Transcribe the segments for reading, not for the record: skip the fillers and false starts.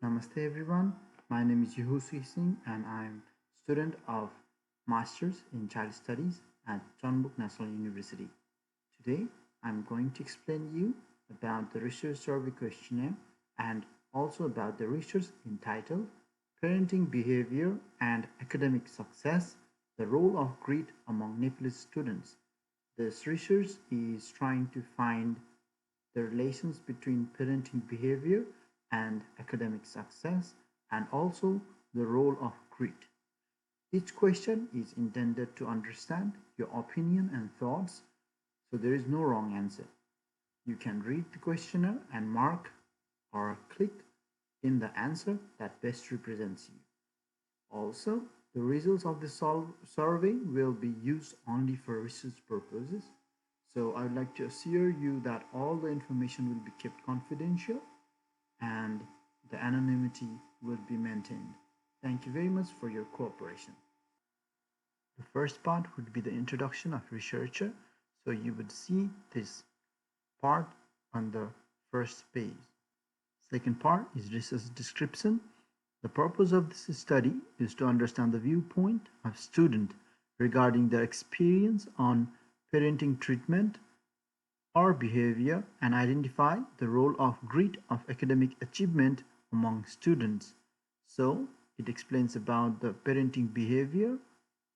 Namaste everyone. My name is Yuhusi Singh and I'm student of Masters in Child Studies at John Book National University. Today I'm going to explain you about the research survey questionnaire and also about the research entitled Parenting Behavior and Academic Success, the Role of Greed Among Nepalese Students. This research is trying to find the relations between parenting behavior and academic success, and also the role of greed. Each question is intended to understand your opinion and thoughts, so there is no wrong answer. You can read the questionnaire and mark or click in the answer that best represents you. Also, the results of the survey will be used only for research purposes. So I would like to assure you that all the information will be kept confidential and the anonymity will be maintained. Thank you very much for your cooperation. The first part would be the introduction of researcher. So you would see this part on the first page. Second part is research description. The purpose of this study is to understand the viewpoint of student regarding their experience on parenting treatment or behavior and identify the role of greed of academic achievement among students. So it explains about the parenting behavior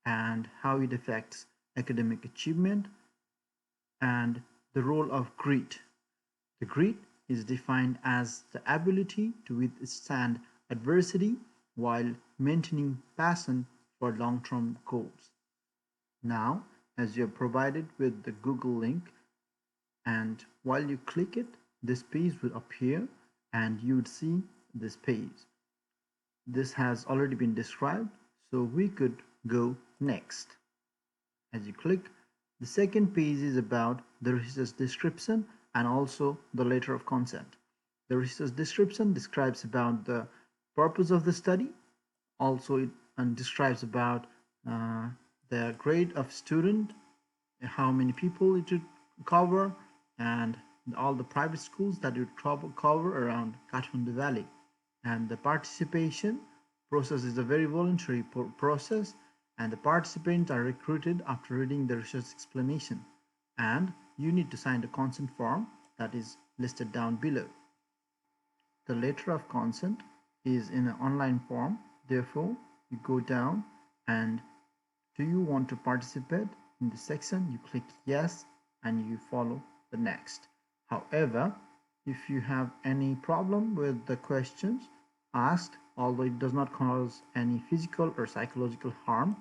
and how it affects academic achievement and the role of greed. The greed is defined as the ability to withstand adversity while maintaining passion for long-term goals. Now, as you are provided with the Google link, and while you click it, this page will appear and you would see this page. This has already been described, so we could go next. As you click, the second page is about the research description and also the letter of consent. The research description describes about the purpose of the study. Also, it describes about the grade of student, how many people it would cover, and all the private schools that would cover around Kathmandu Valley. And the participation process is a very voluntary process, and the participants are recruited after reading the research explanation. And you need to sign the consent form that is listed down below. The letter of consent is in an online form. Therefore, you go down and do you want to participate in the section? You click yes and you follow the next. However, if you have any problem with the questions asked, although it does not cause any physical or psychological harm,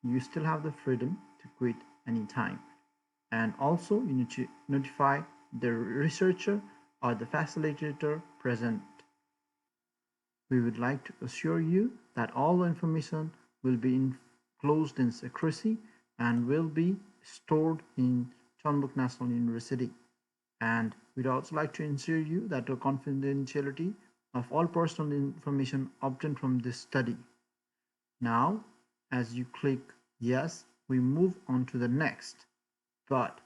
you still have the freedom to quit anytime. And also, you need to notify the researcher or the facilitator present. We would like to assure you that all the information will be enclosed in secrecy and will be stored in Chonbuk National University. And we'd also like to ensure you that the confidentiality of all personal information obtained from this study. Now, as you click yes, we move on to the next. But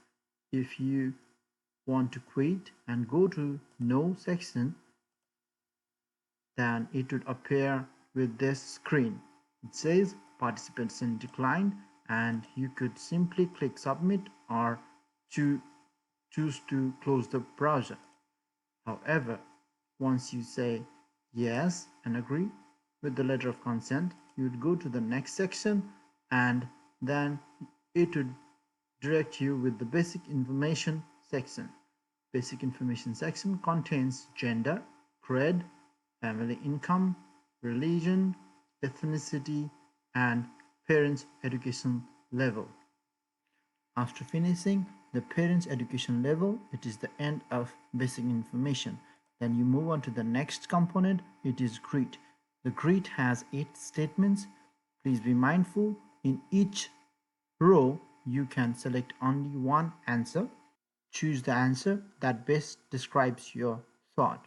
if you want to quit and go to no section, then it would appear with this screen. It says participation declined, and you could simply click submit or choose to close the browser. However, once you say yes and agree with the letter of consent, you would go to the next section and then it would direct you with the basic information section. Basic information section contains gender, grade, family income, religion, ethnicity, and parents' education level. After finishing the parents' education level, it is the end of basic information. Then you move on to the next component, it is greed. The greed has 8 statements. Please be mindful, in each row you can select only one answer. Choose the answer that best describes your thought.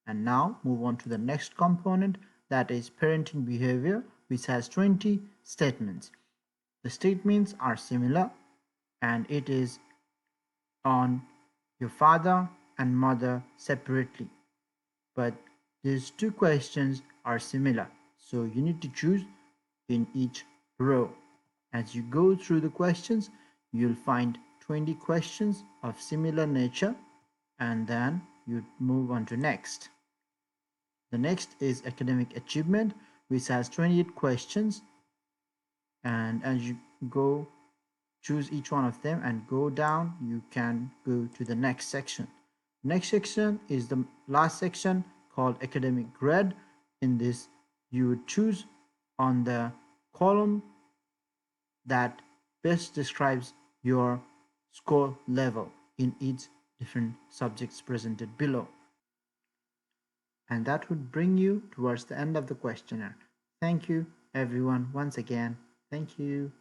And now move on to the next component, that is parenting behavior, which has 20 statements. The statements are similar and it is on your father and mother separately. But these two questions are similar, so you need to choose in each row. As you go through the questions, you'll find 20 questions of similar nature, and then you move on to next. The next is academic achievement, which has 28 questions, and as you go choose each one of them and go down, you can go to the next section. Next section is the last section called academic grade. In this, you would choose on the column that best describes your score level in each different subjects presented below. And that would bring you towards the end of the questionnaire. Thank you everyone once again. Thank you.